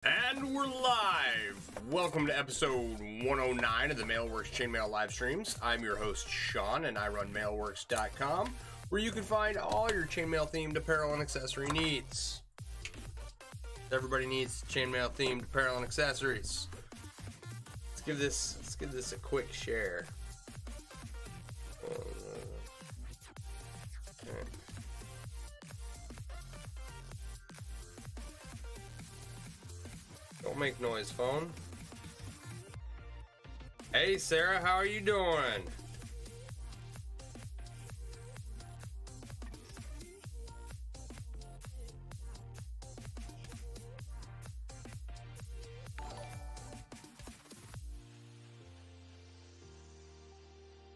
And we're live! Welcome to episode 109 of the MailleWerX Chainmail live streams. I'm your host, Sean, and I run MailleWerX.com, where you can find all your chainmail themed apparel and accessory needs. Everybody needs chainmail themed apparel and accessories. Let's give this a quick share. Okay. Don't make noise, phone. Hey, Sarah, how are you doing?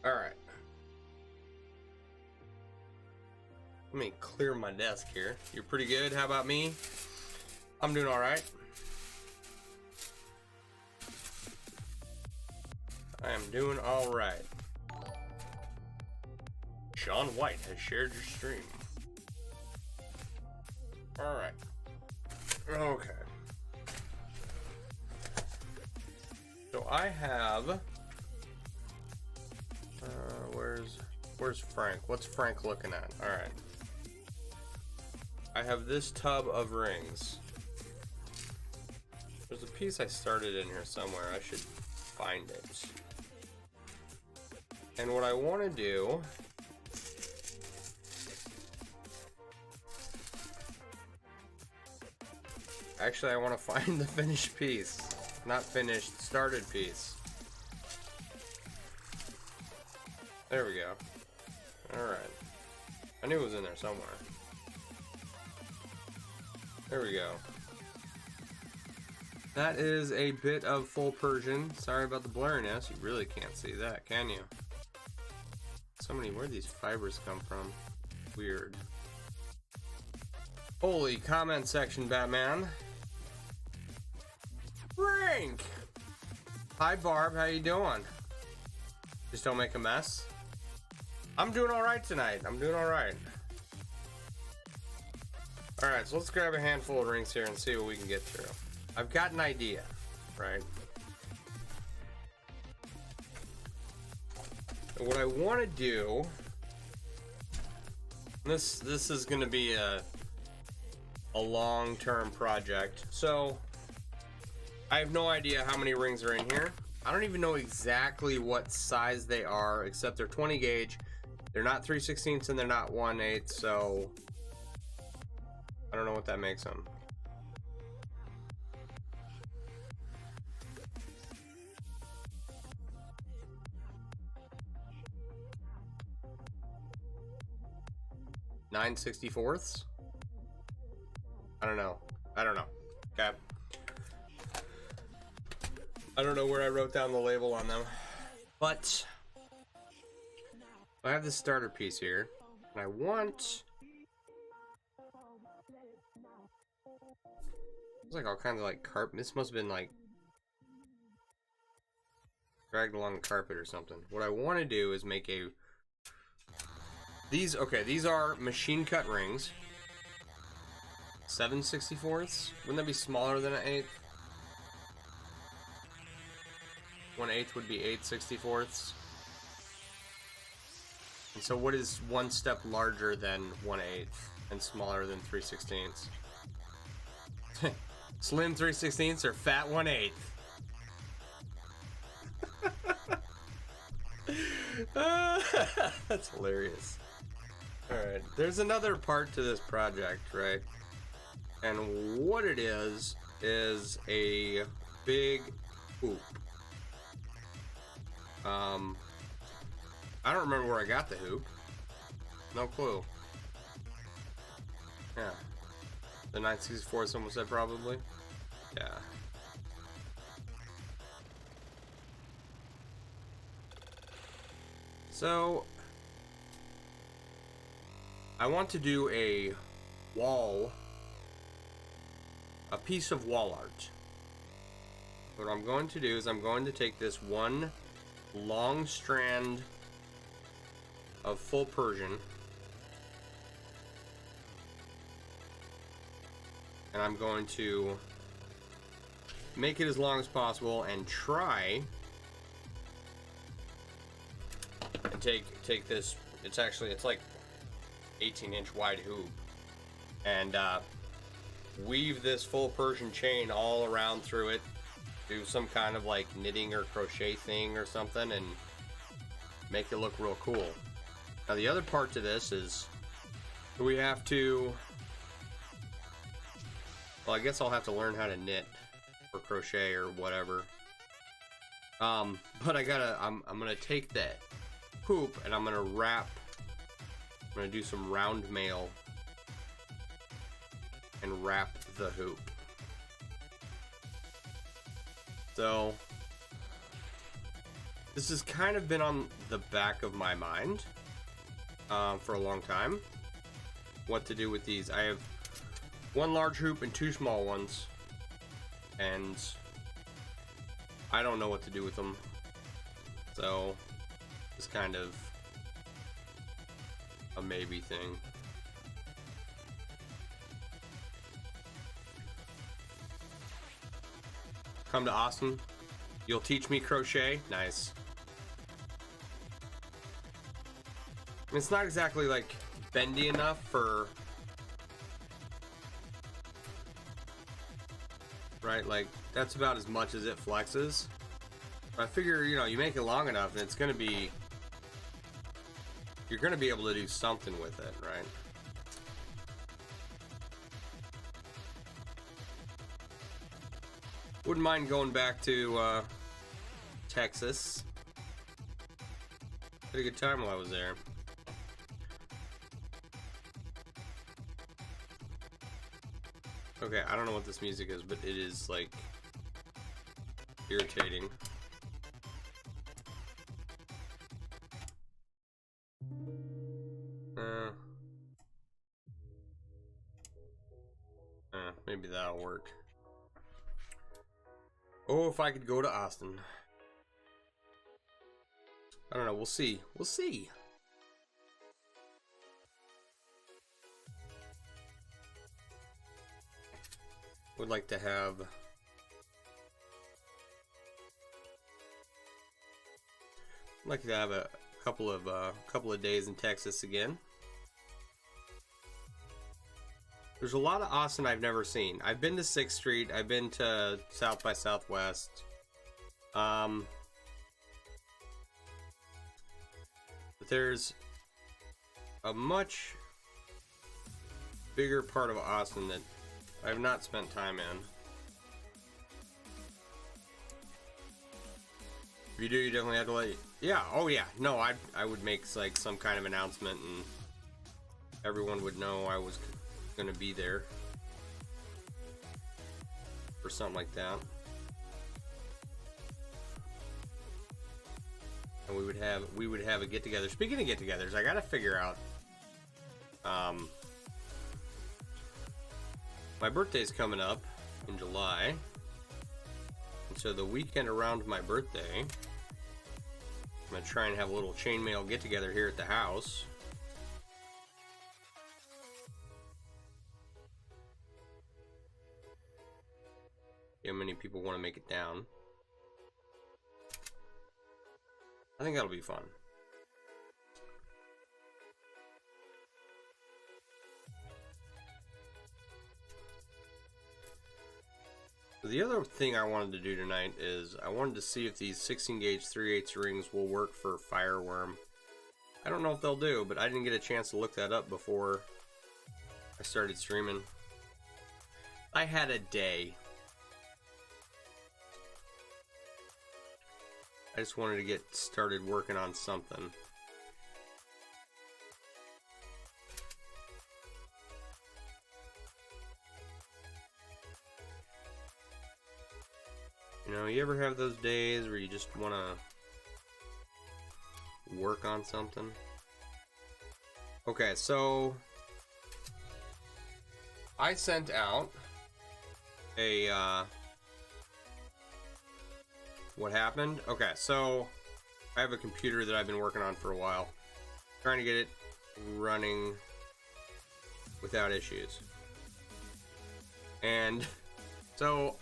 All right. Let me clear my desk here. You're pretty good. How about me? I'm doing all right. I am doing all right. Sean White has shared your stream. All right. Okay. So I have. Where's Frank? What's Frank looking at? All right. I have this tub of rings. There's a piece I started in here somewhere. I should find it. And what I want to do actually, I want to find the finished piece. Not finished, started piece. There we go. Alright. I knew it was in there somewhere. There we go. That is a bit of full Persian. Sorry about the blurriness. You really can't see that, can you? Where'd these fibers come from? Weird. Holy comment section, Batman. Frank! Hi, Barb. How you doing? Just don't make a mess. I'm doing alright tonight. I'm doing alright. Alright, so let's grab a handful of rings here and see what we can get through. I've got an idea, right? And what I want to do, this is going to be a long-term project. So I have no idea how many rings are in here. I don't even know exactly what size they are, except they're 20 gauge. They're not 3/16 and they're not 1/8, so I don't know what that makes them. Nine 64ths? I don't know. Okay. I don't know where I wrote down the label on them. But I have this starter piece here. And I want... It's like all kinds of like carpet. This must have been like dragged along the carpet or something. What I want to do is make a... These are machine cut rings. 7 64ths. Wouldn't that be smaller than an 1/8? 1/8 would be 8 64ths. And so what is one step larger than 1/8 and smaller than 3/16? Slim 3/16 or fat 1/8? That's hilarious. Alright, there's another part to this project, right? And what it is a big hoop. I don't remember where I got the hoop. No clue. Yeah. The 9/64, someone said probably? Yeah. So I want to do a piece of wall art. What I'm going to do is I'm going to take this one long strand of full Persian and I'm going to make it as long as possible and try and take this. It's like 18-inch wide hoop, and weave this full Persian chain all around through it. Do some kind of like knitting or crochet thing or something, and make it look real cool. Now the other part to this is we have to. Well, I guess I'll have to learn how to knit or crochet or whatever. But I'm gonna take that hoop and I'm gonna do some round mail and wrap the hoop. So this has kind of been on the back of my mind for a long time. What to do with these? I have one large hoop and two small ones, and I don't know what to do with them. So it's kind of a maybe thing. Come to Austin. You'll teach me crochet? Nice. It's not exactly like bendy enough for... Right, like that's about as much as it flexes. I figure, you know, you make it long enough and it's gonna be... You're gonna be able to do something with it, right? Wouldn't mind going back to Texas. Had a good time while I was there. Okay, I don't know what this music is, but it is like irritating. Maybe that'll work. Oh, if I could go to Austin. I don't know, we'll see. We'll see. Would like to have a couple of days in Texas again. There's a lot of Austin I've never seen. I've been to 6th Street. I've been to South by Southwest. But there's a much bigger part of Austin that I've not spent time in. If you do, you definitely have to let... Yeah, oh yeah. No, I would make like some kind of announcement and everyone would know I was gonna be there or something like that, and we would have a get-together. Speaking of get-togethers, I gotta figure out my birthday's coming up in July, and so the weekend around my birthday I'm gonna try and have a little chainmail get-together here at the house. How many people want to make it down? I think that'll be fun. The other thing I wanted to do tonight is I wanted to see if these 16-gauge 3/8 rings will work for fireworm. I don't know if they'll do, but I didn't get a chance to look that up before I started streaming. I had a day. I just wanted to get started working on something. You know, you ever have those days where you just want to work on something? Okay, so I sent out a what happened? Okay, so I have a computer that I've been working on for a while, trying to get it running without issues. And so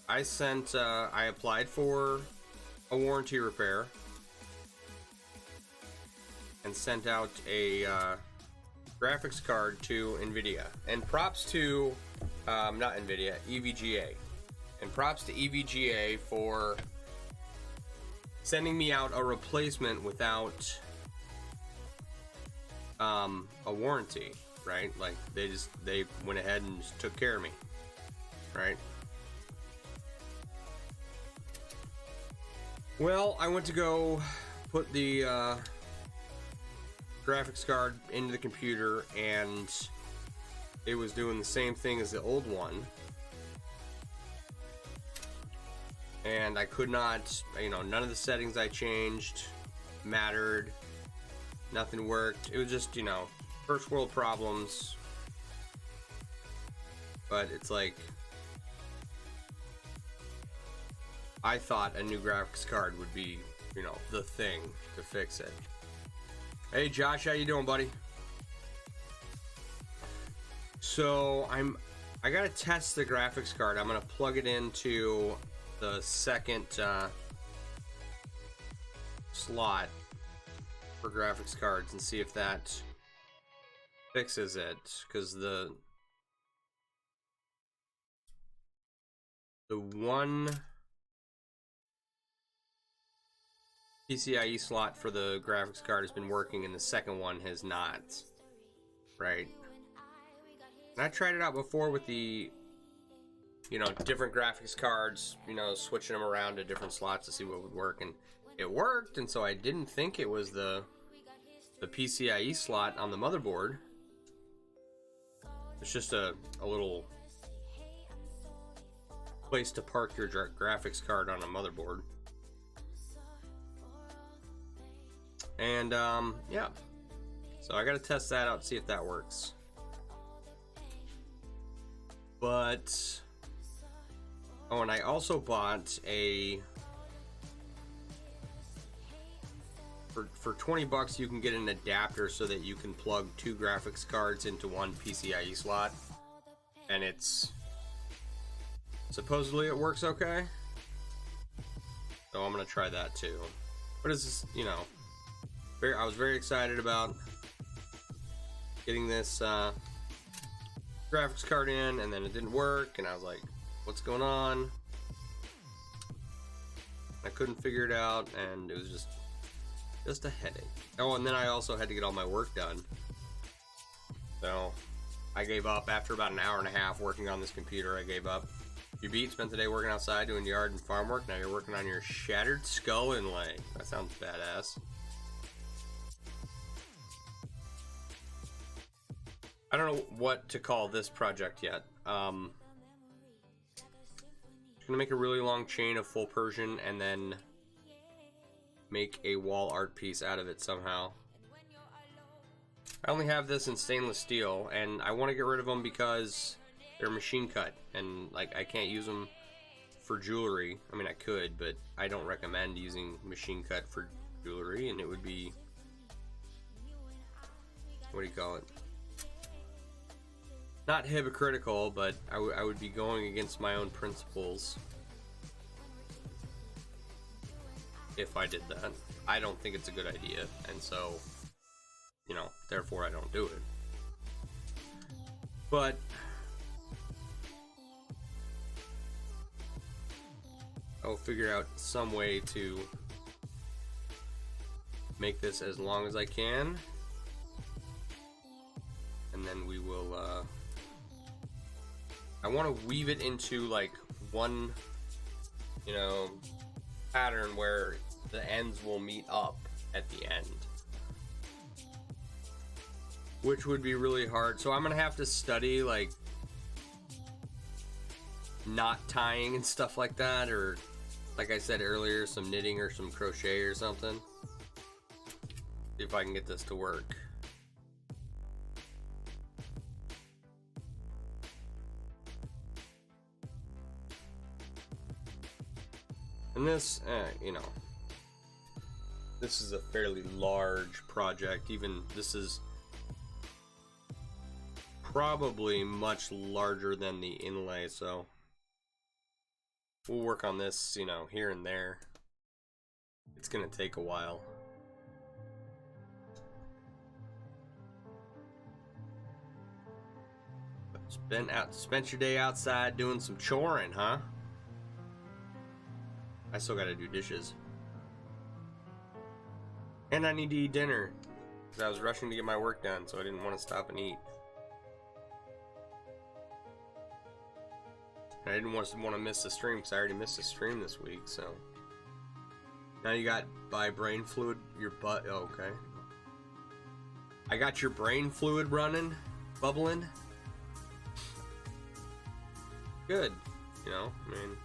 I I applied for a warranty repair and sent out a graphics card to NVIDIA. And props to, not NVIDIA, EVGA. And props to EVGA for sending me out a replacement without a warranty, right? Like, they went ahead and just took care of me, right? Well, I went to go put the graphics card into the computer, and it was doing the same thing as the old one. And I could not, you know, none of the settings I changed mattered. Nothing worked. It was just, you know, first world problems. But it's like, I thought a new graphics card would be, you know, the thing to fix it. Hey Josh, how you doing, buddy? So I gotta test the graphics card. I'm gonna plug it into the second slot for graphics cards and see if that fixes it, because the one PCIe slot for the graphics card has been working and the second one has not, right? And I tried it out before with the, you know, different graphics cards, you know, switching them around to different slots to see what would work, and it worked. And so I didn't think it was the PCIe slot on the motherboard. It's just a little place to park your graphics card on a motherboard. And yeah, so I gotta test that out, see if that works. But oh, and I also bought a, for 20 bucks you can get an adapter so that you can plug two graphics cards into one PCIe slot, and it's supposedly it works okay. So I'm gonna try that too. But it's just, you know, I was very excited about getting this graphics card in, and then it didn't work, and I was like, what's going on? I couldn't figure it out, and it was just a headache. Oh, and then I also had to get all my work done. So I gave up after about an hour and a half working on this computer. I gave up. You beat, spent the day working outside doing yard and farm work. Now you're working on your shattered skull inlay. That sounds badass. I don't know what to call this project yet. I'm gonna make a really long chain of full Persian and then make a wall art piece out of it somehow. I only have this in stainless steel, and I want to get rid of them because they're machine cut, and like I can't use them for jewelry. I mean, I could, but I don't recommend using machine cut for jewelry, and it would be, what do you call it? Not hypocritical, but I would be going against my own principles if I did that. I don't think it's a good idea, and so, you know, therefore I don't do it. But I'll figure out some way to make this as long as I can, and then we will I want to weave it into like one, you know, pattern where the ends will meet up at the end, which would be really hard. So I'm gonna have to study like knot tying and stuff like that, or like I said earlier, some knitting or some crochet or something. See if I can get this to work. And this, you know, this is a fairly large project. Even this is probably much larger than the inlay, so we'll work on this, you know, here and there. It's gonna take a while. Spent your day outside doing some choring, huh? I still gotta do dishes. And I need to eat dinner, because I was rushing to get my work done, so I didn't want to stop and eat. And I didn't want to miss the stream, because I already missed the stream this week, so. Now you got by brain fluid, your butt, oh, okay. I got your brain fluid running, bubbling. Good, you know, I mean.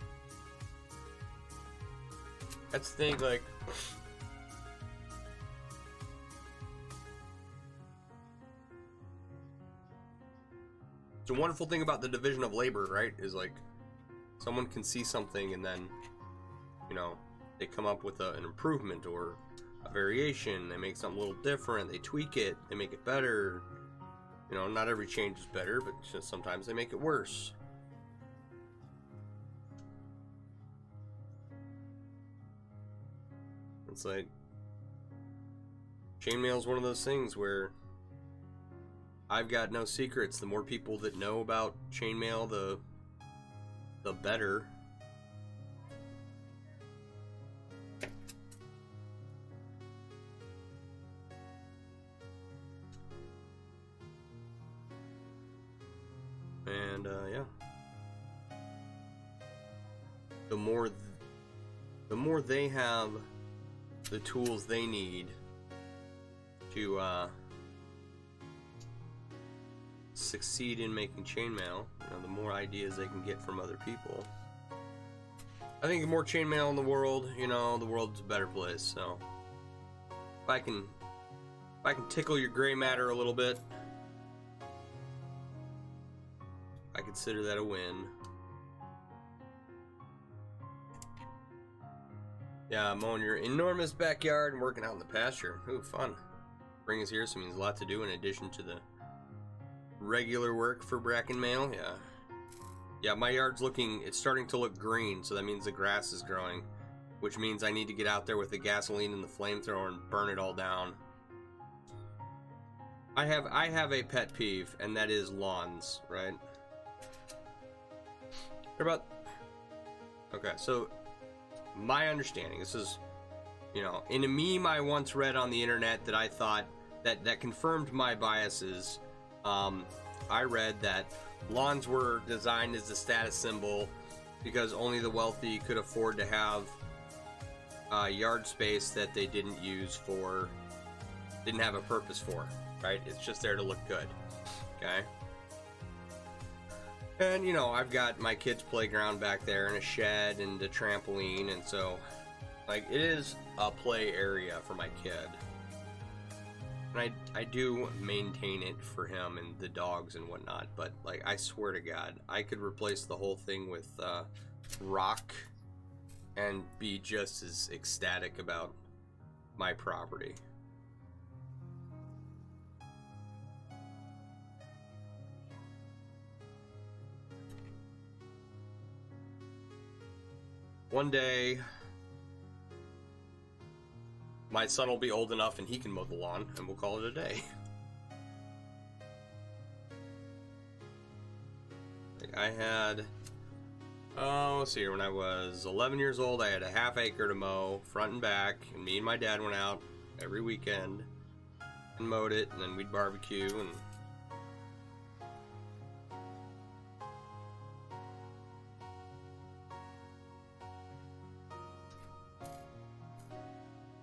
That's the thing, like. It's a wonderful thing about the division of labor, right? Is like someone can see something and then, you know, they come up with an improvement or a variation. They make something a little different. They tweak it. They make it better. You know, not every change is better, but just sometimes they make it worse. It's like chainmail is one of those things where I've got no secrets. The more people that know about chainmail, the better. And yeah, the more they have the tools they need to succeed in making chainmail, you know, the more ideas they can get from other people. I think the more chainmail in the world, you know, the world's a better place. So if I can tickle your gray matter a little bit, I consider that a win. Yeah, mowing your enormous backyard and working out in the pasture. Ooh, fun. Spring is here, so it means a lot to do in addition to the regular work for Bracken Mail. Yeah, my yard's it's starting to look green, so that means the grass is growing, which means I need to get out there with the gasoline and the flamethrower and burn it all down. I have a pet peeve, and that is lawns, right? They're about, okay, so my understanding, this is, you know, in a meme I once read on the internet that I thought that confirmed my biases. I read that lawns were designed as a status symbol because only the wealthy could afford to have yard space that they didn't have a purpose for, right? It's just there to look good, okay? And, you know, I've got my kids' playground back there and a shed and a trampoline, and so, like, it is a play area for my kid. And I do maintain it for him and the dogs and whatnot, but, like, I swear to God, I could replace the whole thing with rock and be just as ecstatic about my property. One day, my son will be old enough and he can mow the lawn, and we'll call it a day. I had, let's see here, when I was 11 years old, I had a half acre to mow, front and back, and me and my dad went out every weekend and mowed it, and then we'd barbecue, and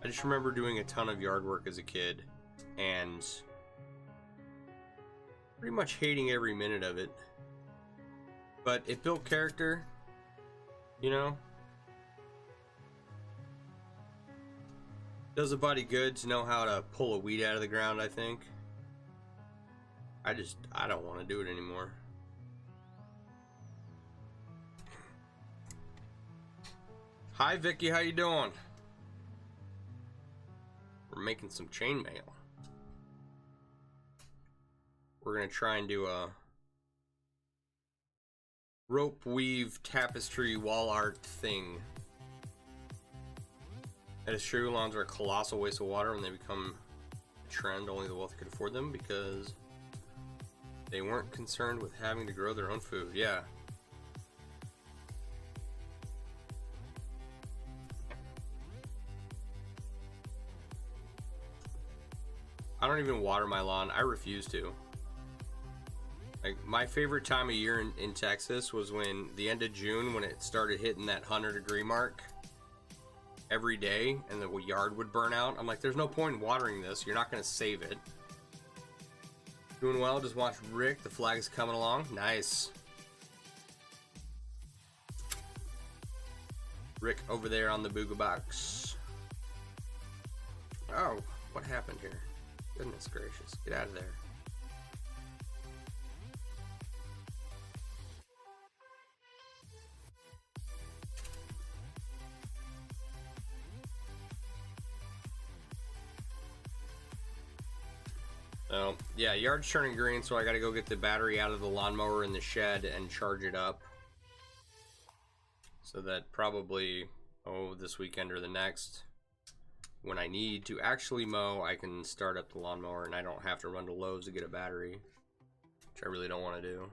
I just remember doing a ton of yard work as a kid and pretty much hating every minute of it. But it built character, you know? Does a body good to know how to pull a weed out of the ground, I think. I don't want to do it anymore. Hi Vicky, how you doing? We're making some chainmail. We're gonna try and do a rope weave tapestry wall art thing. It is true, lawns are a colossal waste of water when they become a trend. Only the wealthy could afford them because they weren't concerned with having to grow their own food. Yeah. I don't even water my lawn. I refuse to. Like, my favorite time of year in Texas was when the end of June, when it started hitting that 100-degree mark every day and the yard would burn out. I'm like, there's no point in watering this. You're not going to save it. Doing well. Just watch Rick. The flag is coming along. Nice. Rick over there on the Booga Box. Oh, what happened here? Goodness gracious. Get out of there. So, yeah, yard's turning green, so I gotta go get the battery out of the lawnmower in the shed and charge it up. So that probably, this weekend or the next, when I need to actually mow, I can start up the lawnmower and I don't have to run to Lowe's to get a battery, which I really don't want to do.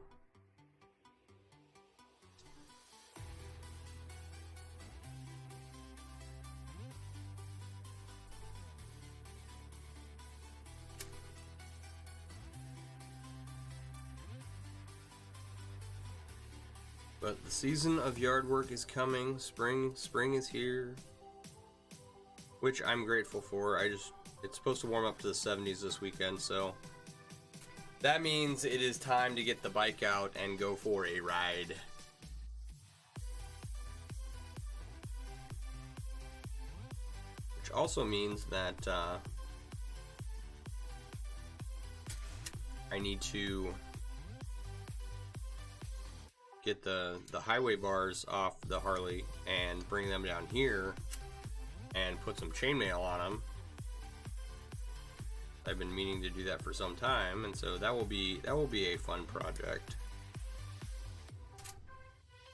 But the season of yard work is coming. Spring is here, which I'm grateful for. It's supposed to warm up to the 70s this weekend, so that means it is time to get the bike out and go for a ride. Which also means that I need to get the highway bars off the Harley and bring them down here and put some chainmail on them. I've been meaning to do that for some time, and so that will be a fun project.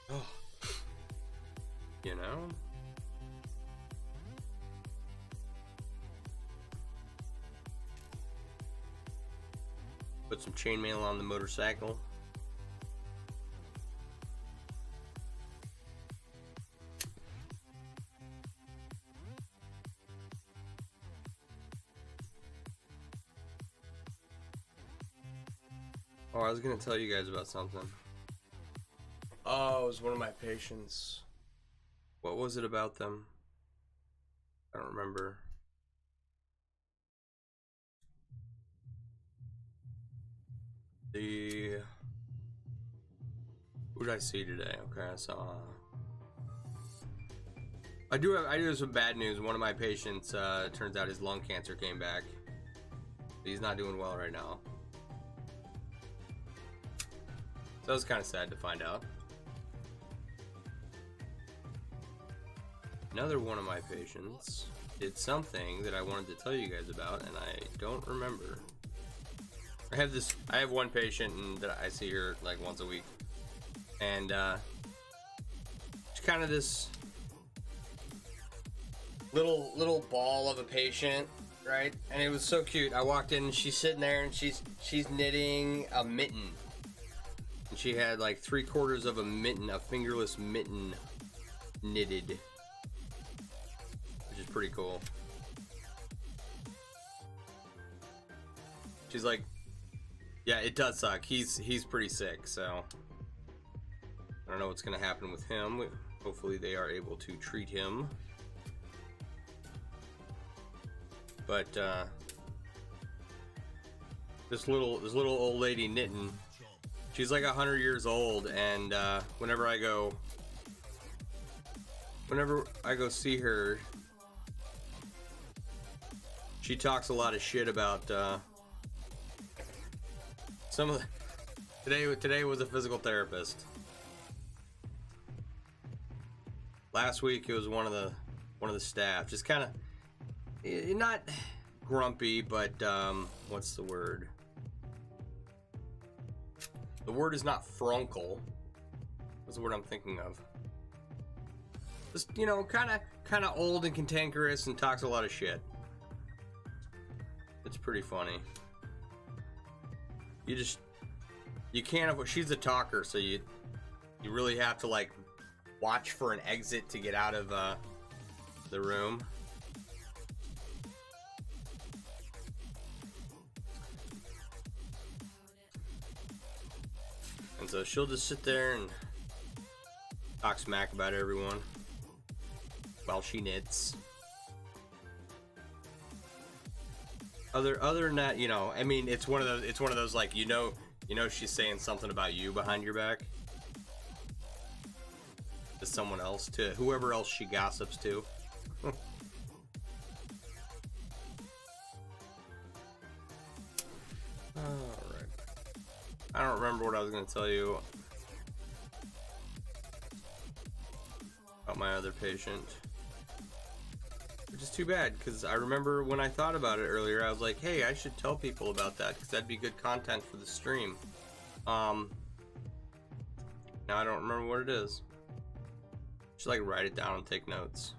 Oh, you know. Put some chainmail on the motorcycle. Oh, I was gonna tell you guys about something. Oh, it was one of my patients. What was it about them? I don't remember. Who did I see today? Okay, I saw. I do have some bad news. One of my patients, turns out his lung cancer came back. He's not doing well right now. So that was kind of sad to find out. Another one of my patients did something that I wanted to tell you guys about, and I don't remember. I have one patient and that I see her like once a week, and she's kind of this little ball of a patient, right? And it was so cute. I walked in and she's sitting there and she's knitting a mitten. And she had like 3/4 of a mitten, a fingerless mitten knitted, which is pretty cool. She's like, yeah, it does suck. He's pretty sick, so I don't know what's gonna happen with him. Hopefully they are able to treat him. But this little old lady knitting, she's like 100 years old, and whenever I go see her, she talks a lot of shit about some of the, today was a physical therapist. Last week it was one of the staff, just kind of not grumpy, but what's the word? The word is not frunkle, That's what I'm thinking of. Just, you know, kind of old and cantankerous and talks a lot of shit. It's pretty funny. You can't. She's a talker, so you really have to like watch for an exit to get out of the room. And so she'll just sit there and talk smack about everyone while she knits. Other than that, you know, I mean, it's one of those like, you know she's saying something about you behind your back to someone else, to whoever else she gossips to. Alright. I don't remember what I was going to tell you about my other patient. Which is too bad, because I remember when I thought about it earlier, I was like, hey, I should tell people about that, because that'd be good content for the stream. Now I don't remember what it is. Just like write it down and take notes.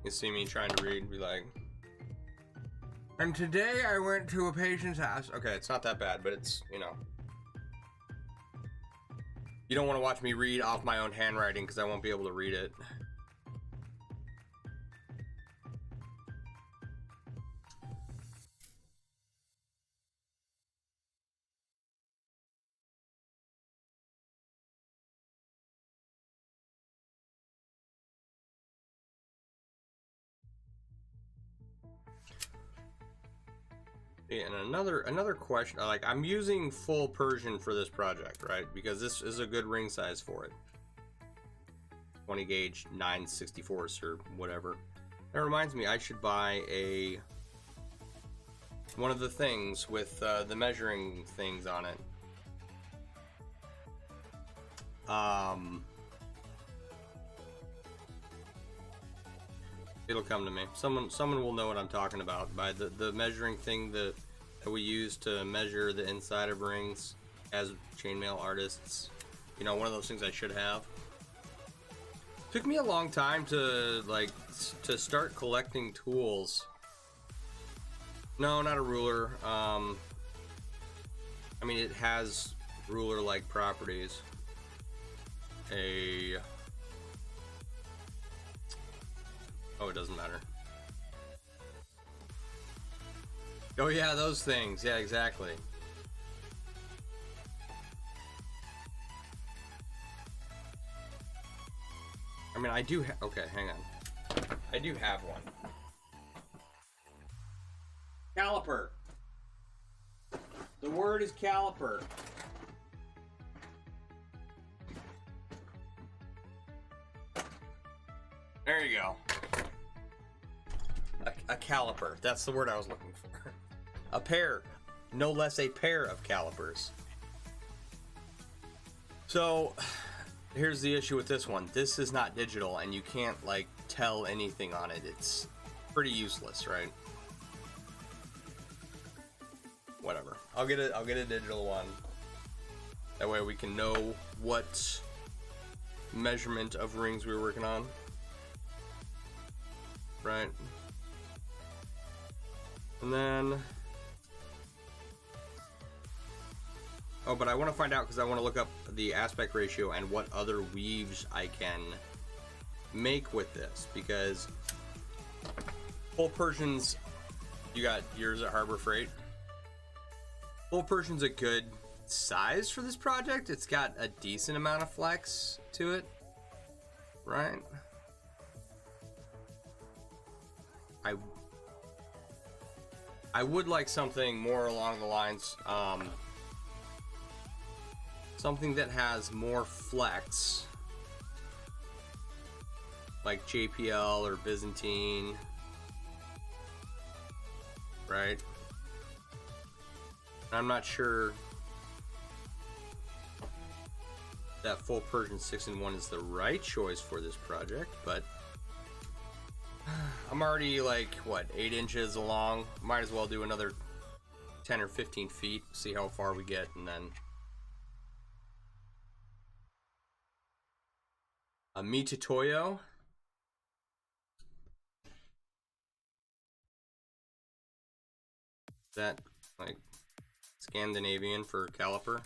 You see me trying to read and be like, and today I went to a patient's house. Okay, it's not that bad, but it's, you know. You don't want to watch me read off my own handwriting, because I won't be able to read it. Yeah, and another question, like, I'm using full Persian for this project, right? Because this is a good ring size for it. 20 gauge 9/64 or whatever. That reminds me, I should buy one of the things with the measuring things on it. It'll come to me. Someone will know what I'm talking about by the measuring thing that we use to measure the inside of rings as chainmail artists. You know, one of those things I should have. Took me a long time to start collecting tools. No, not a ruler. I mean, it has ruler-like properties. Oh, it doesn't matter. Oh yeah, those things. Yeah, exactly. I mean, I do have... Okay, hang on. I do have one. Caliper. The word is caliper. There you go. A caliper. That's the word I was looking for. A pair. No less a pair of calipers. So, here's the issue with this one. This is not digital, and you can't, like, tell anything on it. It's pretty useless, right? Whatever. I'll get a digital one. That way we can know what measurement of rings we were working on. Right. And then... Oh, but I want to find out, because I want to look up the aspect ratio and what other weaves I can make with this, because full Persian's, you got yours at Harbor Freight. Full Persian's a good size for this project. It's got a decent amount of flex to it, right? I would like something more along the lines, something that has more flex, like JPL or Byzantine, right? I'm not sure that full Persian 6-in-1 is the right choice for this project, but I'm already like, what, 8 inches along? Might as well do another 10 or 15 feet, see how far we get, and then A Mitutoyo. That like Scandinavian for caliper.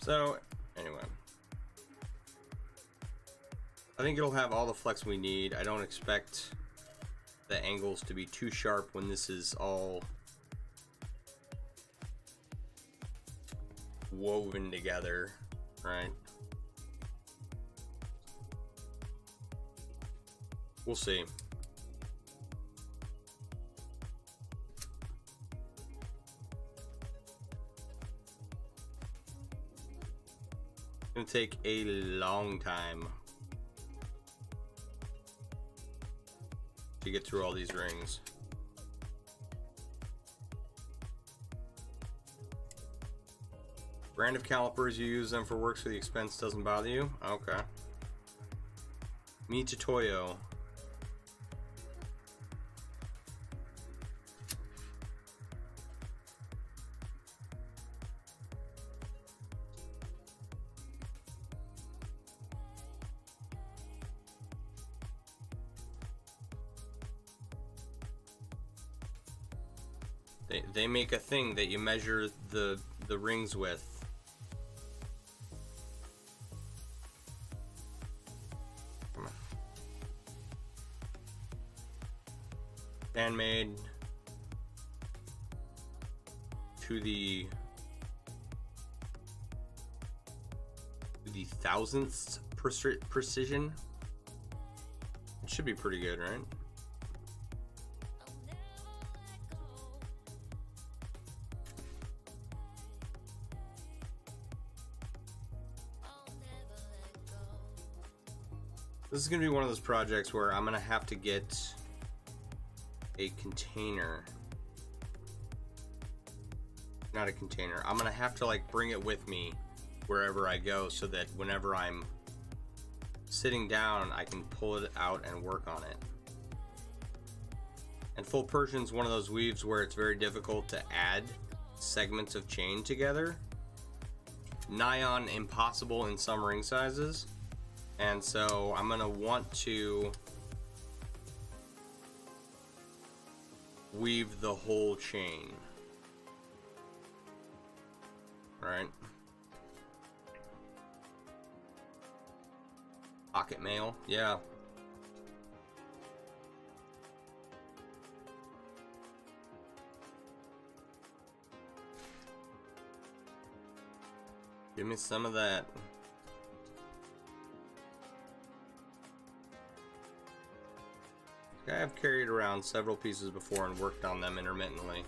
So anyway, I think it'll have all the flex we need. I don't expect the angles to be too sharp when this is all woven together, right? We'll see. It's gonna take a long time to get through all these rings. Brand of calipers you use them for work so the expense doesn't bother you? Okay. Mitutoyo. They make a thing that you measure the rings with. Come on. Handmade to the thousandth precision. It should be pretty good, right? This is going to be one of those projects where I'm going to have to get a container. Not a container. I'm going to have to like bring it with me wherever I go so that whenever I'm sitting down, I can pull it out and work on it. And full Persian is one of those weaves where it's very difficult to add segments of chain together. Nigh on impossible in some ring sizes. And so I'm gonna want to weave the whole chain, right? Pocket mail, yeah. Give me some of that. I have carried around several pieces before and worked on them intermittently,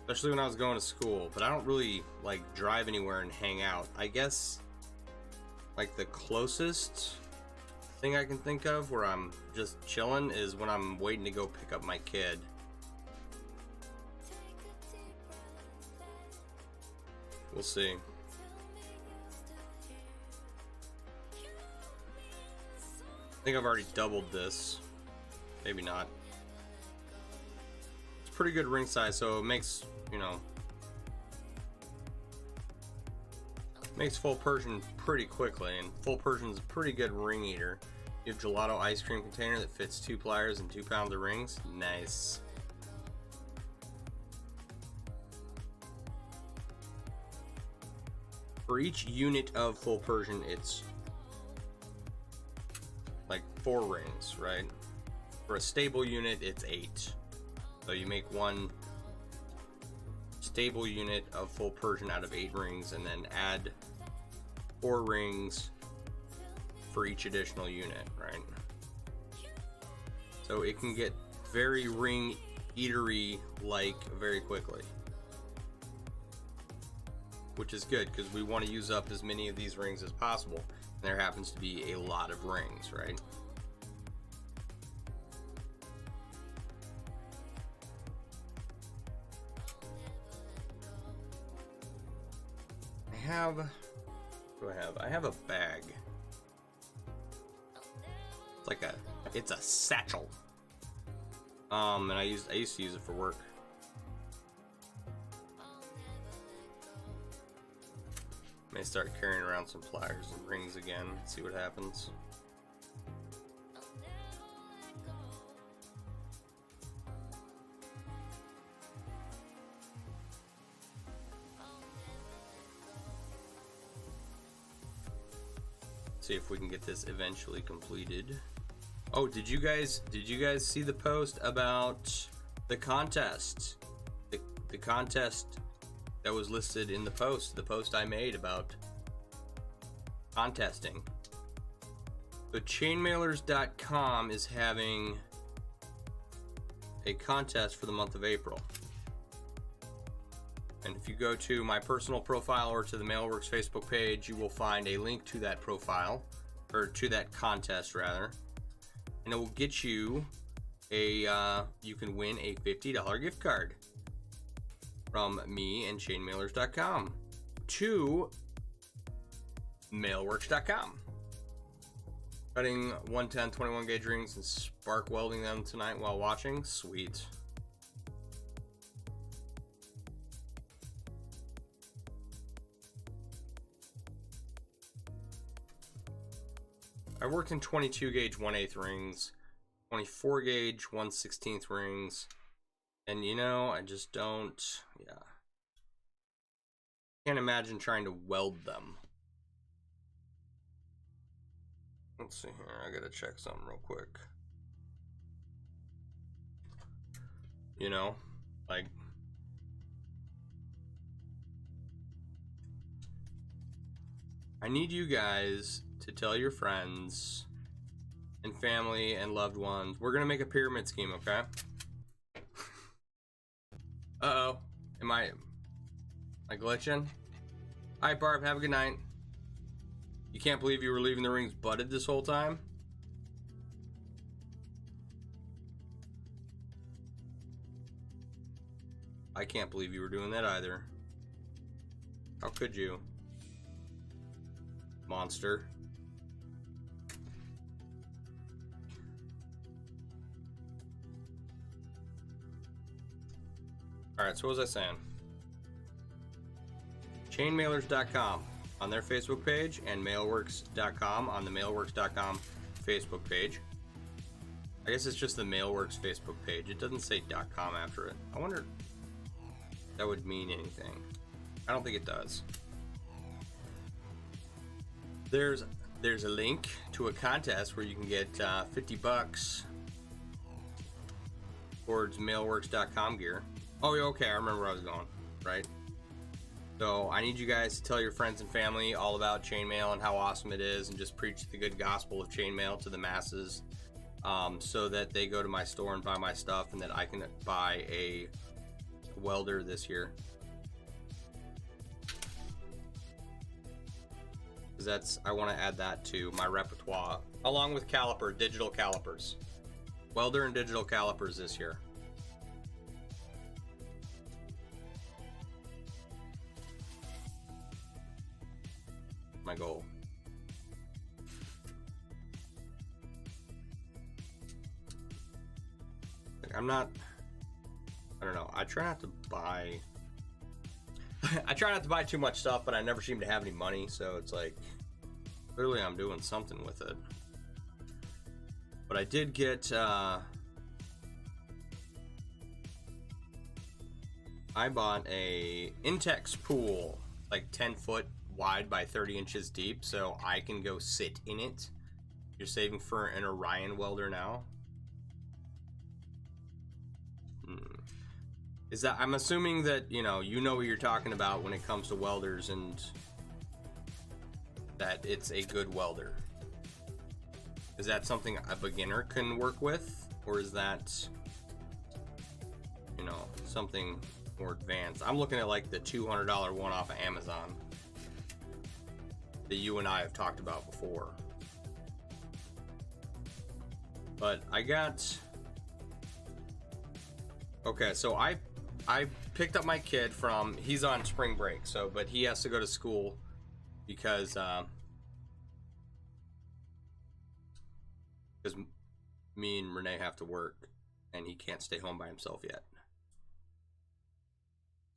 especially when I was going to school, but I don't really like drive anywhere and hang out. I guess like the closest thing I can think of where I'm just chilling is when I'm waiting to go pick up my kid. We'll see. I think I've already doubled this. Maybe not. It's pretty good ring size, so it makes, you know, makes full Persian pretty quickly, and full Persian's a pretty good ring eater. You have gelato ice cream container that fits 2 pliers and 2 pounds of rings. Nice. For each unit of full Persian, it's like 4 rings, right? For a stable unit, it's 8. So you make 1 stable unit of full Persian out of 8 rings, and then add 4 rings for each additional unit, right? So it can get very ring eatery like very quickly, which is good because we want to use up as many of these rings as possible. And there happens to be a lot of rings, right? I have a bag. It's a satchel. And I used to use it for work. May start carrying around some pliers and rings again. See what happens. See if we can get this eventually completed. Oh, did you guys see the post about the contest? The contest that was listed in the post I made about contesting. So chainmailers.com is having a contest for the month of April. And if you go to my personal profile or to the MailleWerX Facebook page, you will find a link to that profile, or to that contest rather. And it will get you you can win a $50 gift card from me and chainmailers.com to MailleWerX.com. Cutting 110 21 gauge rings and spark welding them tonight while watching. Sweet. I worked in 22 gauge 1/8 rings, 24 gauge 1/16 rings, and you know, I just don't, can't imagine trying to weld them. Let's see here, I gotta check something real quick. You know, like, I need you guys to tell your friends and family and loved ones. We're gonna make a pyramid scheme, okay? Uh-oh. Am I glitching? Hi, Barb. Have a good night. You can't believe you were leaving the rings butted this whole time? I can't believe you were doing that either. How could you? Monster. Alright, so what was I saying? Chainmailers.com on their Facebook page and MailleWerX.com on the MailleWerX.com Facebook page. I guess it's just the MailleWerX Facebook page. It doesn't say .com after it. I wonder if that would mean anything. I don't think it does. There's a link to a contest where you can get $50 towards MailleWerX.com gear. Oh, yeah, okay, I remember where I was going, right? So I need you guys to tell your friends and family all about chainmail and how awesome it is, and just preach the good gospel of chainmail to the masses, so that they go to my store and buy my stuff, and that I can buy a welder this year. Because I want to add that to my repertoire, along with digital calipers. Welder and digital calipers this year. My goal. Like, I don't know. I try not to buy too much stuff, but I never seem to have any money, so it's like, clearly I'm doing something with it. But I did get, I bought a Intex pool, like 10 foot wide by 30 inches deep, so I can go sit in it. You're saving for an Orion welder now. Is that, I'm assuming that, you know what you're talking about when it comes to welders, and that it's a good welder. Is that something a beginner can work with, or is that, something more advanced? I'm looking at like the $200 one off of Amazon that you and I have talked about before. But I got, okay, so I picked up my kid from, he's on spring break, so, but he has to go to school because because me and Renee have to work, and he can't stay home by himself yet.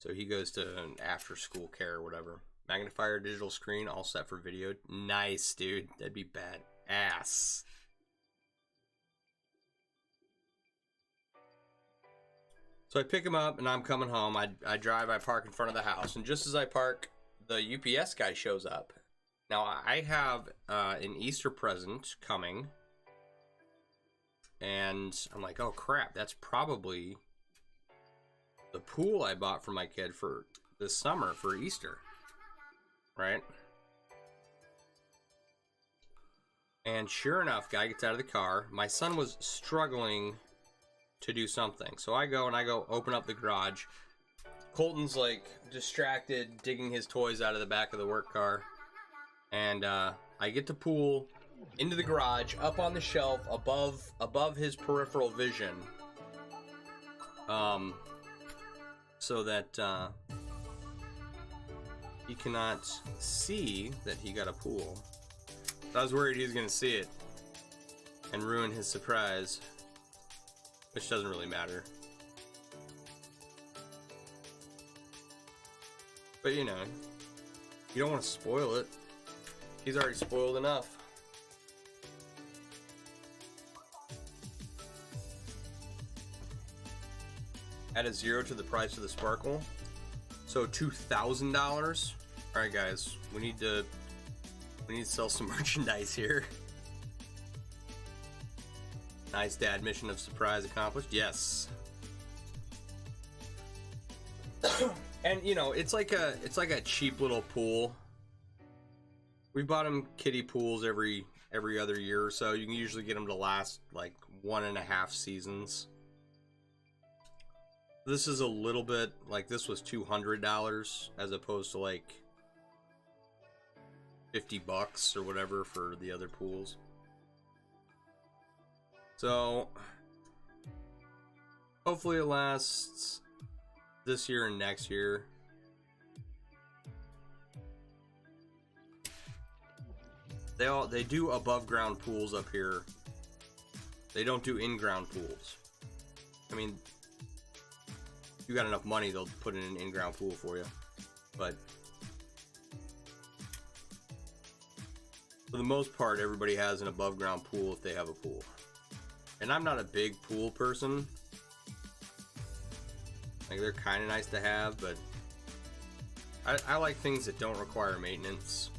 So he goes to an after-school care or whatever. Magnifier, digital screen, all set for video. Nice, dude. That'd be bad ass. So I pick him up, and I'm coming home. I drive, I park in front of the house, and just as I park, the UPS guy shows up. Now, I have an Easter present coming, and I'm like, oh crap, that's probably the pool I bought for my kid for this summer for Easter, right? And sure enough, guy gets out of the car. My son was struggling to do something, so I go open up the garage. Colton's like distracted, digging his toys out of the back of the work car, and I get the pool into the garage, up on the shelf, above his peripheral vision, so that he cannot see that he got a pool. I was worried he was gonna see it and ruin his surprise, which doesn't really matter. But you know, you don't want to spoil it. He's already spoiled enough. Add a 0 to the price of the sparkle. So $2,000. All right, guys, we need to sell some merchandise here. Nice, Dad. Mission of surprise accomplished. Yes. And you know, it's like a cheap little pool. We bought him kiddie pools every other year or so. You can usually get them to last like 1.5 seasons. This is a little bit like, this was $200 as opposed to like $50 or whatever for the other pools. So hopefully it lasts this year and next year. They do above ground pools up here. They don't do in ground pools. I mean, if you got enough money, they'll put in an in ground pool for you. But for the most part, everybody has an above ground pool if they have a pool. And I'm not a big pool person. Like, they're kind of nice to have, but I like things that don't require maintenance.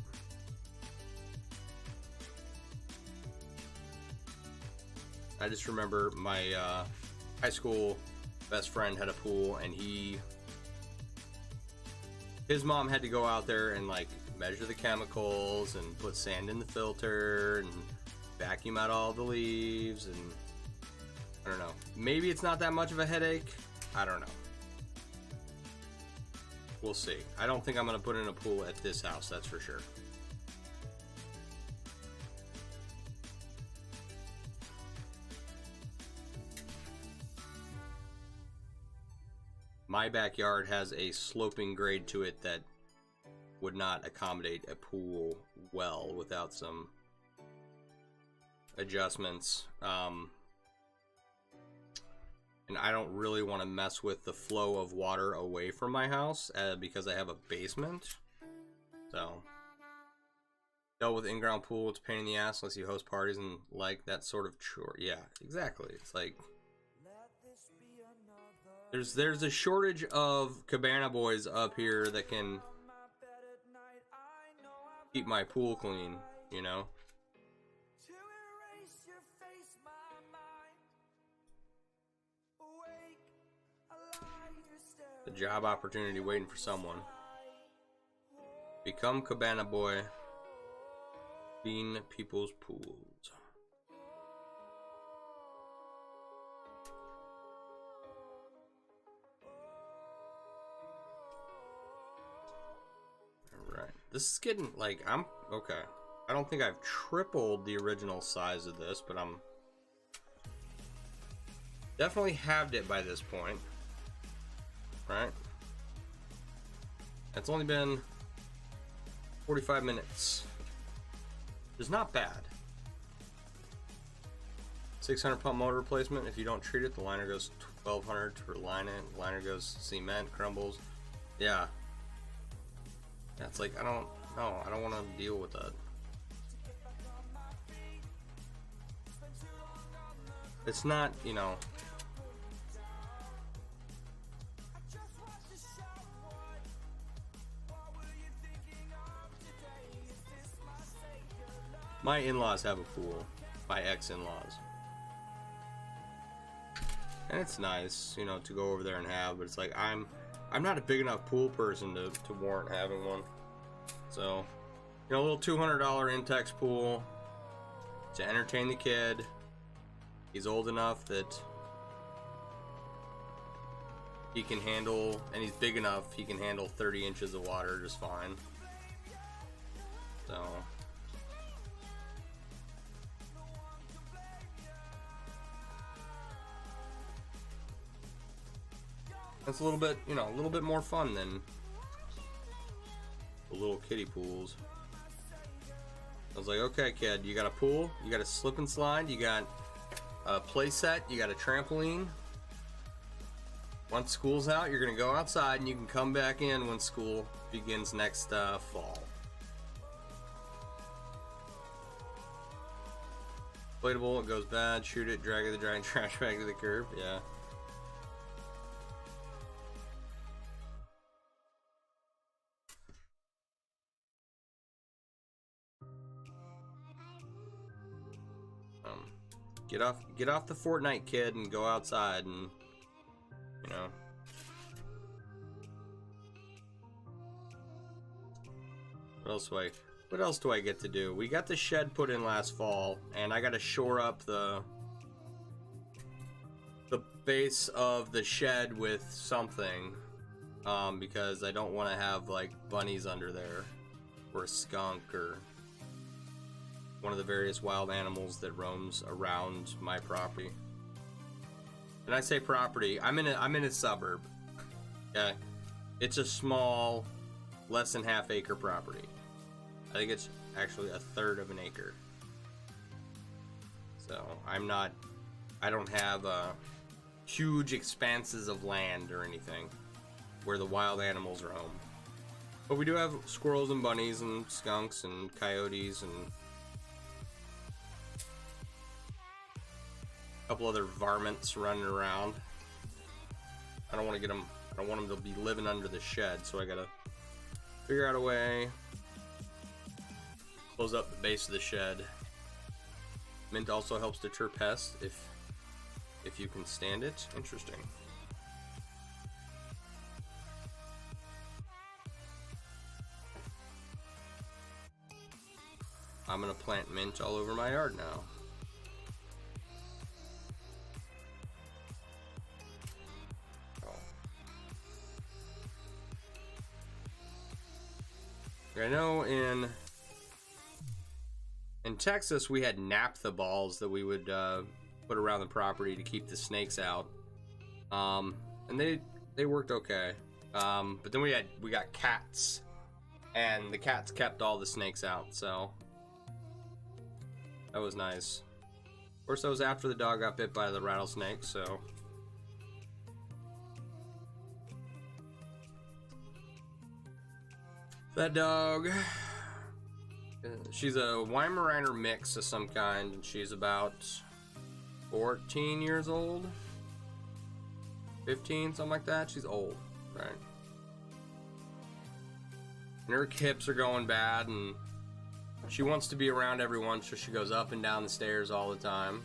I just remember my high school best friend had a pool, and his mom had to go out there and like measure the chemicals and put sand in the filter and vacuum out all the leaves, and I don't know. Maybe it's not that much of a headache. I don't know. We'll see. I don't think I'm going to put in a pool at this house, that's for sure. My backyard has a sloping grade to it that would not accommodate a pool well without some adjustments. And I don't really want to mess with the flow of water away from my house because I have a basement. So, dealt with in-ground pool, it's a pain in the ass unless you host parties and like that sort of chore. Yeah, exactly. It's like, there's a shortage of cabana boys up here that can keep my pool clean, you know? A job opportunity waiting for someone. Become cabana boy. Clean people's pools. Alright. This is getting, like, okay. I don't think I've tripled the original size of this, but I'm definitely halved it by this point. Right? It's only been 45 minutes. It's not bad. 600 pump motor replacement. If you don't treat it, the liner goes 1200 to line it. The liner goes cement, crumbles. Yeah. That's like, I don't want to deal with that. It's not, you know. My in-laws have a pool. My ex-in-laws. And it's nice, you know, to go over there and have, but it's like I'm not a big enough pool person to warrant having one. So, you know, a little $200 Intex pool to entertain the kid. He's old enough that he can handle, and he's big enough, he can handle 30 inches of water just fine. So, that's a little bit, you know, a little bit more fun than the little kiddie pools. I was like, okay, kid, you got a pool, you got a slip and slide, you got a play set, you got a trampoline. Once school's out, you're gonna go outside and you can come back in when school begins next fall. Inflatable, it goes bad, shoot it, drag it, the giant trash bag to the curb, yeah. Get off the Fortnite, kid, and go outside and, you know. What else do I get to do? We got the shed put in last fall, and I got to shore up the base of the shed with something, because I don't want to have like bunnies under there, or a skunk, or one of the various wild animals that roams around my property. And I say property, I'm in a suburb. Okay, it's a small, less than half-acre property. I think it's actually a third of an acre. So I don't have huge expanses of land or anything where the wild animals roam. But we do have squirrels and bunnies and skunks and coyotes and couple other varmints running around. I don't want them to be living under the shed, so I gotta figure out a way. Close up the base of the shed. Mint also helps deter pests if you can stand it. Interesting. I'm gonna plant mint all over my yard now. I know in Texas we had naphtha balls that we would put around the property to keep the snakes out, and they worked okay. But then we got cats, and the cats kept all the snakes out, so that was nice. Of course, that was after the dog got bit by the rattlesnake, so. That dog, she's a Weimaraner mix of some kind, and she's about 14 years old, 15, something like that. She's old, right? And her hips are going bad, and she wants to be around everyone, so she goes up and down the stairs all the time.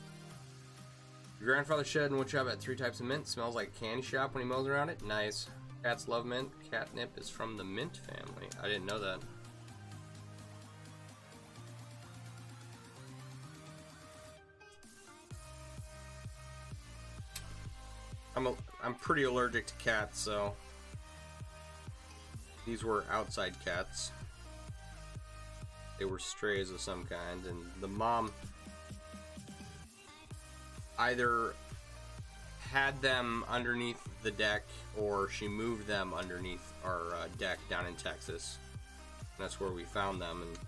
Your grandfather shed in wood shop had 3 types of mint. Smells like a candy shop when he mows around it. Nice. Cats love mint. Catnip is from the mint family. I didn't know that. I'm pretty allergic to cats, so these were outside cats. They were strays of some kind, and the mom either had them underneath the deck or she moved them underneath our deck down in Texas. And that's where we found them, and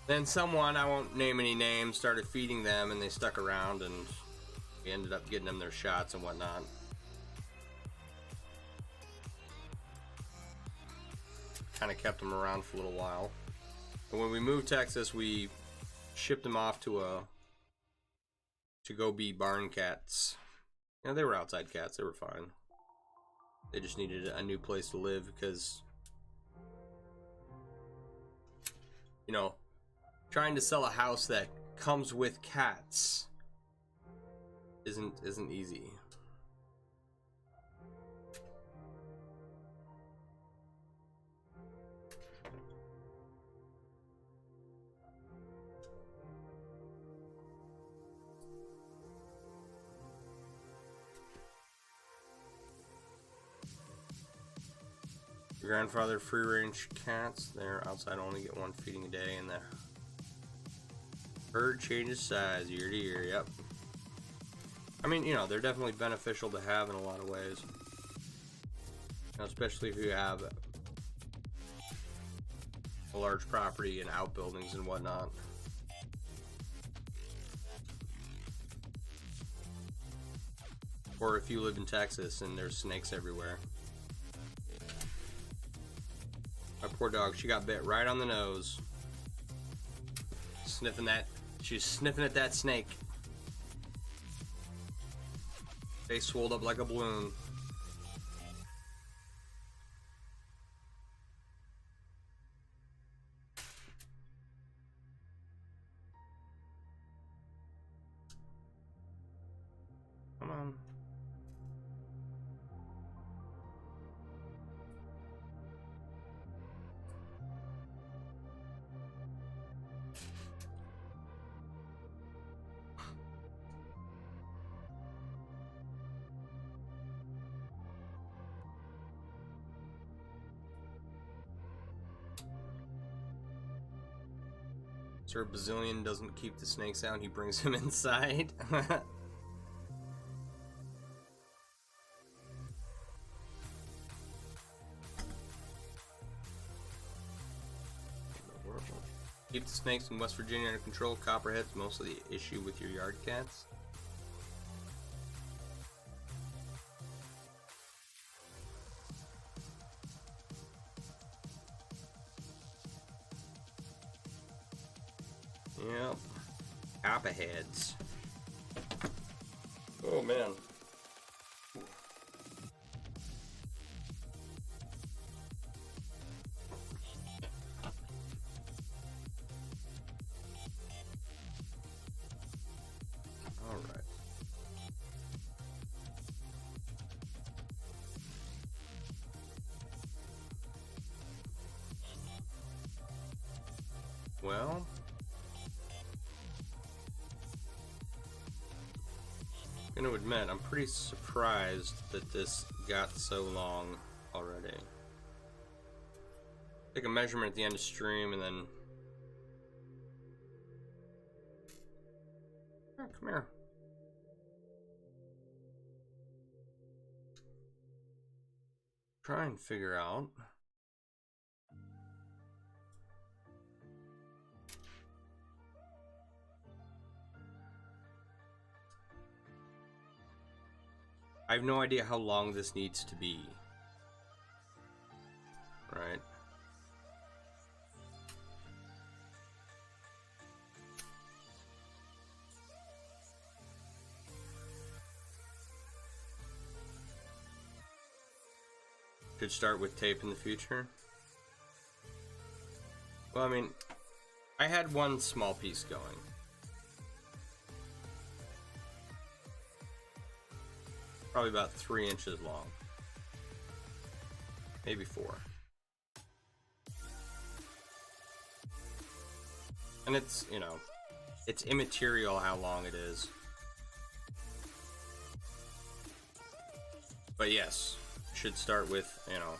Then someone, I won't name any names, started feeding them, and they stuck around, and we ended up getting them their shots and whatnot. Kind of kept them around for a little while. And when we moved to Texas, we shipped them off to go be barn cats. You know, they were outside cats. They were fine. They just needed a new place to live because, you know, trying to sell a house that comes with cats isn't easy. Your grandfather free-range cats, they're outside, only get one feeding a day, and the herd changes size year to year. Yep. I mean, you know, they're definitely beneficial to have in a lot of ways. You know, especially if you have a large property and outbuildings and whatnot. Or if you live in Texas and there's snakes everywhere. My poor dog, she got bit right on the nose. Sniffing that, she's sniffing at that snake. Face swelled up like a balloon. Come on. Sir Bazillion doesn't keep the snakes out, he brings them inside. Keep the snakes in West Virginia under control. Copperhead's mostly the issue with your yard cats. Yep. Copperheads. Oh man. Alright. Well, I'm gonna admit, I'm pretty surprised that this got so long already. Take a measurement at the end of stream and then... Oh, come here. Try and figure out... I have no idea how long this needs to be. Right. Could start with tape in the future. Well, I mean, I had one small piece going. Probably about 3 inches long. Maybe 4. And it's, you know, it's immaterial how long it is. But yes, should start with, you know,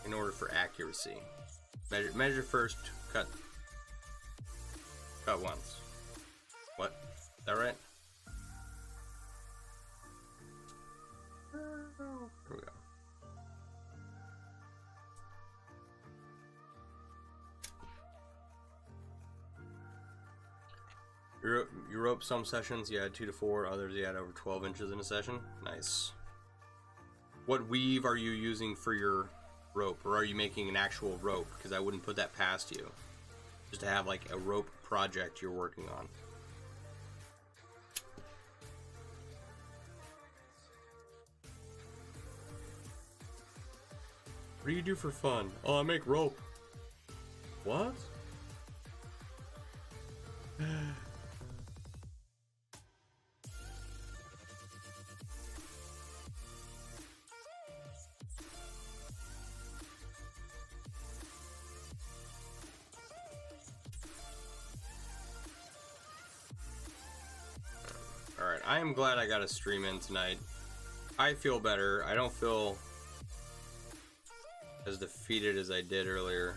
in order for accuracy. Measure first, cut once. What? Is that right? Here we go. You rope some sessions, you had 2 to 4, others you had over 12 inches in a session. Nice. What weave are you using for your rope, or are you making an actual rope? Because I wouldn't put that past you. Just to have like a rope project you're working on. What do you do for fun? Oh, I make rope. What? Alright, I am glad I got a stream in tonight. I feel better. I don't feel as defeated as I did earlier.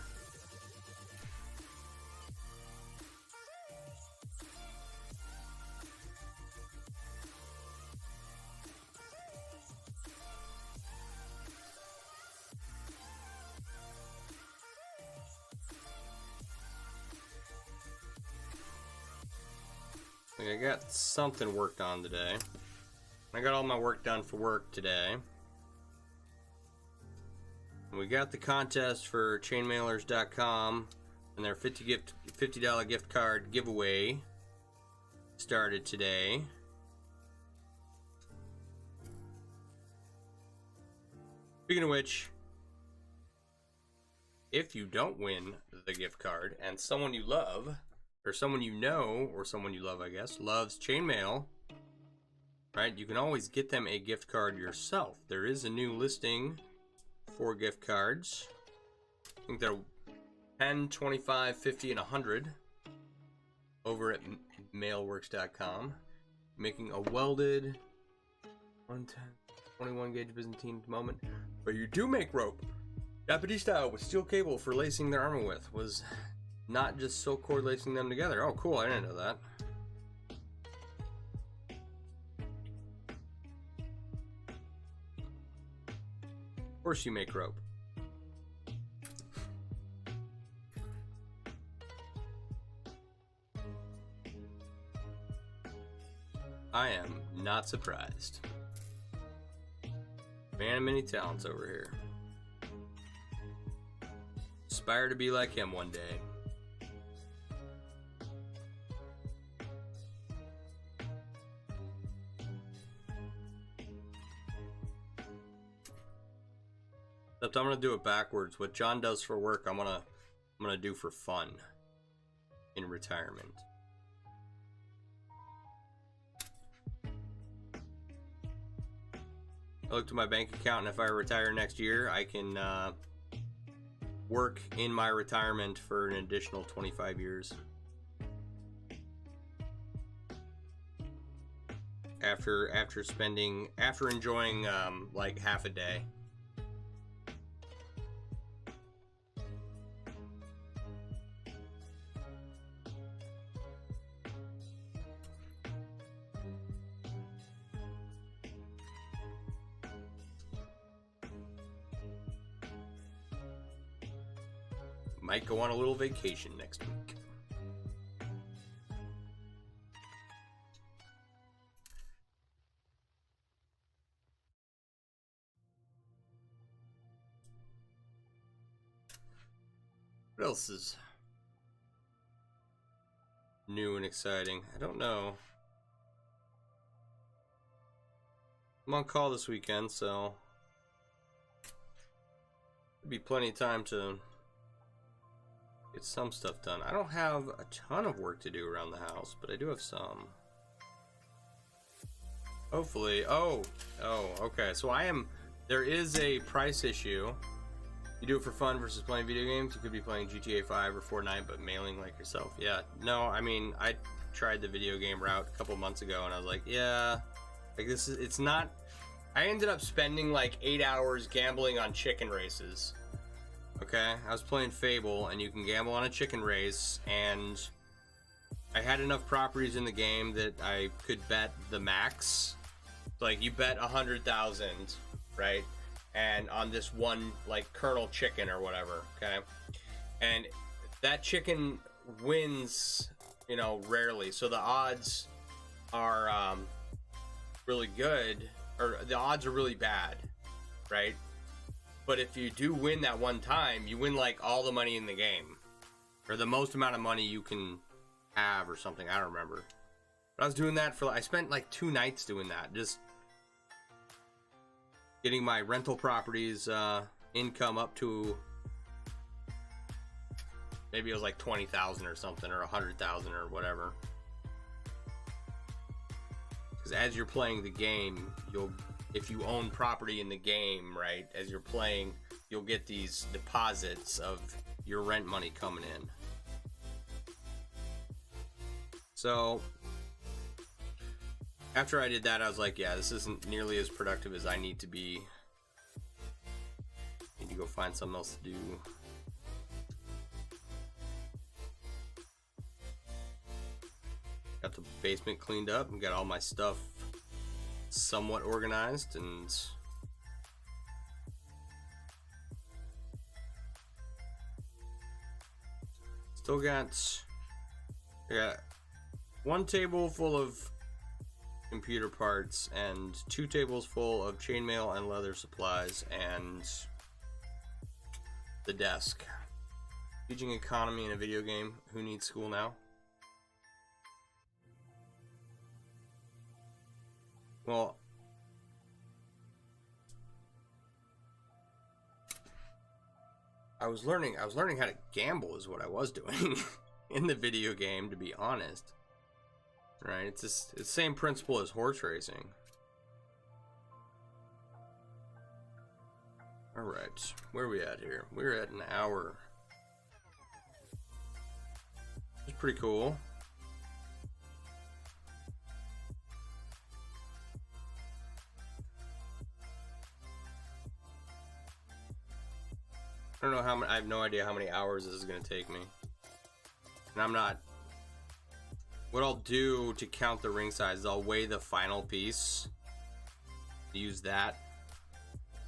I got something worked on today. I got all my work done for work today. We got the contest for Chainmailers.com and their $50 gift card giveaway started today. Speaking of which, if you don't win the gift card and someone you love, or someone you know, or someone you love, I guess, loves Chainmail, right, you can always get them a gift card yourself. There is a new listing for gift cards. I think they're 10, 25, 50, and 100 over at MailleWerX.com. Making a welded 110, 21 gauge Byzantine moment, but you do make rope. Japanese style with steel cable for lacing their armor with. Was not just silk cord lacing them together. Oh, cool. I didn't know that. Of course you make rope. I am not surprised. Man of many talents over here. Aspire to be like him one day. Except I'm gonna do it backwards. What John does for work, I'm gonna do for fun in retirement. I looked at my bank account, and if I retire next year, I can work in my retirement for an additional 25 years. After enjoying like half a day. Might go on a little vacation next week. What else is new and exciting? I don't know. I'm on call this weekend, so there'll be plenty of time to get some stuff done. I don't have a ton of work to do around the house, but I do have some. Hopefully. Oh, okay. So there is a price issue. You do it for fun versus playing video games. You could be playing GTA 5 or Fortnite, but mailing like yourself. Yeah. No, I mean, I tried the video game route a couple months ago, and I was like, yeah, like it's not. I ended up spending like 8 hours gambling on chicken races. Okay, I was playing Fable, and you can gamble on a chicken race, and I had enough properties in the game that I could bet the max. Like, you bet 100,000, right? And on this one, like, kernel chicken or whatever, okay? And that chicken wins you know, rarely. So the odds are really good, or the odds are really bad, right? But if you do win that one time, you win like all the money in the game, or the most amount of money you can have, or something. I don't remember. But I was doing that for, I spent like 2 nights doing that, just getting my rental properties income up to, maybe it was like 20,000 or something, or 100,000 or whatever. Because as you're playing the game, if you own property in the game, right, as you're playing, you'll get these deposits of your rent money coming in. So after I did that, I was like, yeah, this isn't nearly as productive as I need to be. I need to go find something else to do. Got the basement cleaned up and got all my stuff somewhat organized, and still got, I got 1 table full of computer parts and 2 tables full of chainmail and leather supplies and the desk. Teaching economy in a video game. Who needs school now? Well, I was learning how to gamble is what I was doing in the video game, to be honest. Right? It's the same principle as horse racing. All right, where are we at here? We're at an hour. It's pretty cool. I don't know how many, I have no idea how many hours this is going to take me. And I'm not, what I'll do to count the ring size is I'll weigh the final piece, use that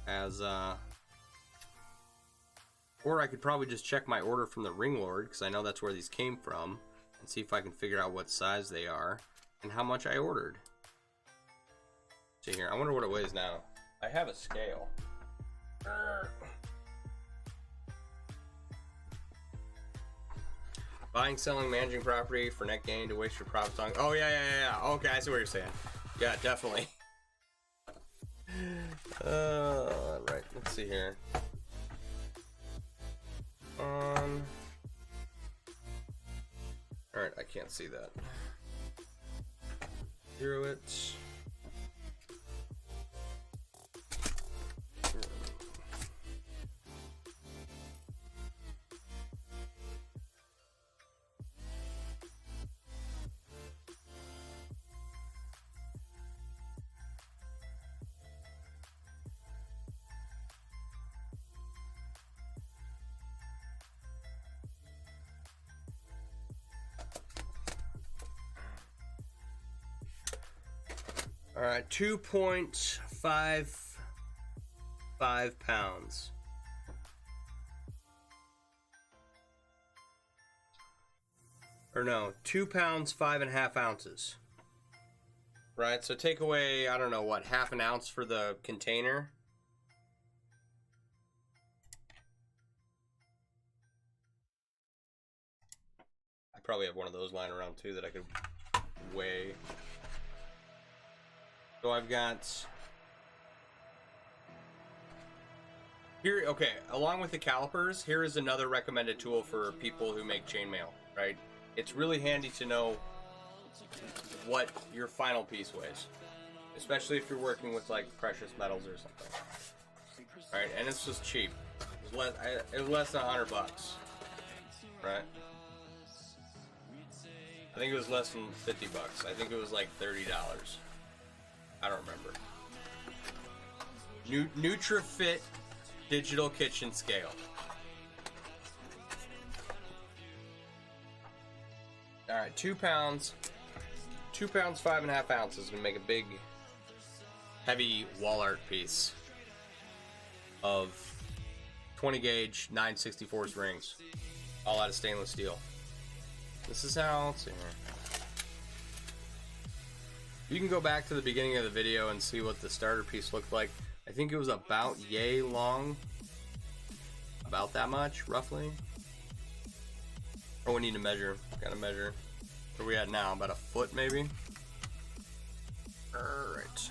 as or I could probably just check my order from the ring lord, because I know that's where these came from, and see if I can figure out what size they are and how much I ordered. See here, I wonder what it weighs now. I have a scale. Buying, selling, managing property for net gain to waste your profits on. Oh yeah. Okay, I see what you're saying. Yeah, definitely. Right. Let's see here. All right, I can't see that. Zero it. All right, 2.55 pounds. Or no, 2 pounds, 5.5 ounces. Right, so take away, I don't know, what, half an ounce for the container? I probably have one of those lying around too that I could weigh. So I've got here, okay, along with the calipers, here is another recommended tool for people who make chainmail, right? It's really handy to know what your final piece weighs, especially if you're working with like precious metals or something. All right, and it's just cheap. It was less than $100, right? I think it was less than $50. I think it was like $30. I don't remember. NutriFit digital kitchen scale. All right, 2 pounds, 5.5 ounces. Gonna make a big, heavy wall art piece of 20 gauge 9/64 rings, all out of stainless steel. This is how, let's see here. You can go back to the beginning of the video and see what the starter piece looked like. I think it was about yay long. About that much, roughly. Oh, we need to measure. Gotta measure. Where are we at now? About a foot, maybe? Alright.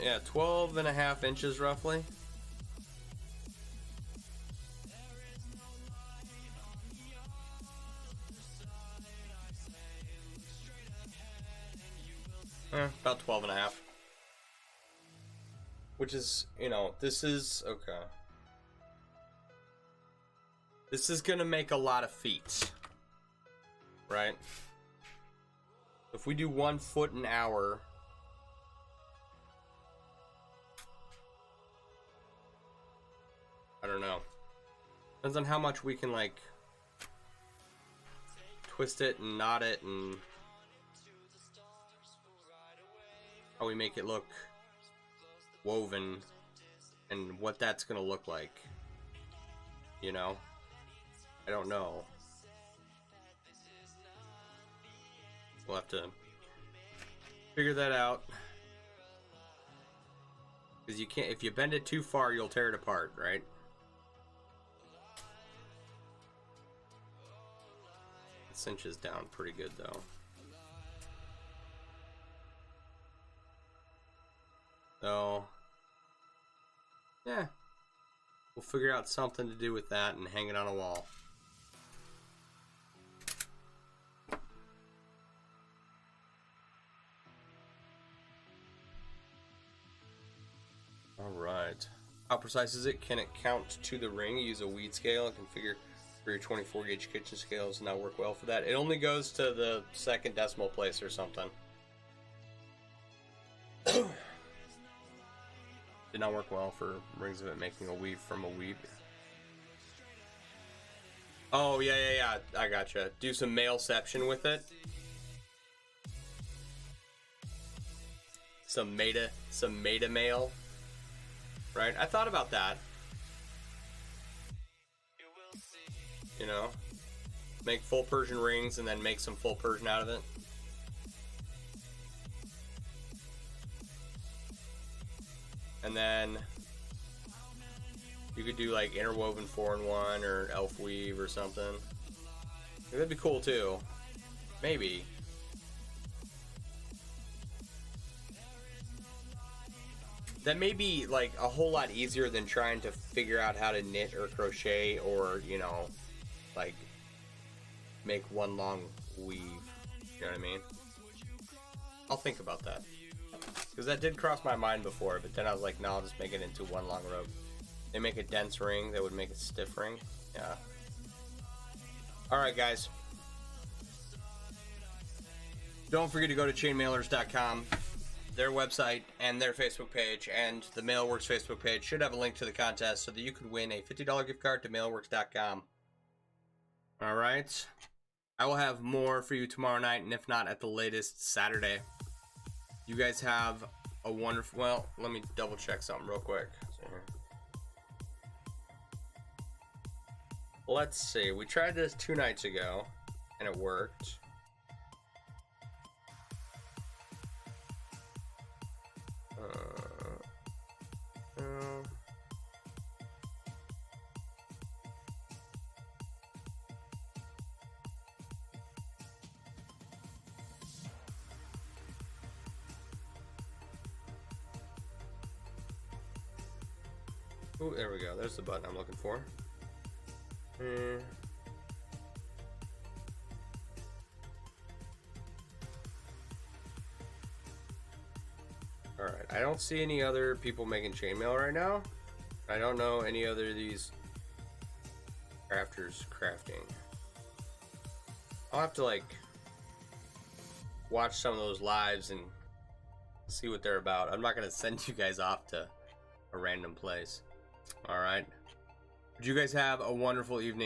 Yeah, 12.5 inches, roughly. About 12.5. Which is, you know, this is, okay. This is gonna make a lot of feet. Right? If we do 1 foot an hour, I don't know. Depends on how much we can, like, twist it and knot it and how we make it look woven and what that's gonna look like. You know? I don't know. We'll have to figure that out. Because you can't, if you bend it too far, you'll tear it apart, right? It cinches down pretty good, though. So, yeah. We'll figure out something to do with that and hang it on a wall. Alright. How precise is it? Can it count to the ring? Use a weed scale and configure for your 24 gauge kitchen scales. Not work well for that. It only goes to the second decimal place or something. Did not work well for rings of it making a weave from a weave. Oh, yeah. I gotcha. Do some maleception with it. Some meta male. Right? I thought about that. You know? Make full Persian rings and then make some full Persian out of it. And then you could do like interwoven 4-in-1 or elf weave or something. That'd be cool too. Maybe. That may be like a whole lot easier than trying to figure out how to knit or crochet or, you know, like make one long weave. You know what I mean? I'll think about that. Because that did cross my mind before, but then I was like, no, I'll just make it into one long rope. They make a dense ring, that would make a stiff ring. Yeah. Alright, guys. Don't forget to go to chainmailers.com. Their website and their Facebook page and the MailleWerX Facebook page should have a link to the contest so that you could win a $50 gift card to MailleWerX.com. Alright. I will have more for you tomorrow night, and if not, at the latest, Saturday. You guys have a wonderful... Well, let me double check something real quick. Let's see. We tried this 2 nights ago, and it worked. Oh, there we go. There's the button I'm looking for. Alright, I don't see any other people making chainmail right now. I don't know any other of these crafters crafting. I'll have to like watch some of those lives and see what they're about. I'm not gonna send you guys off to a random place. Alright. You guys have a wonderful evening.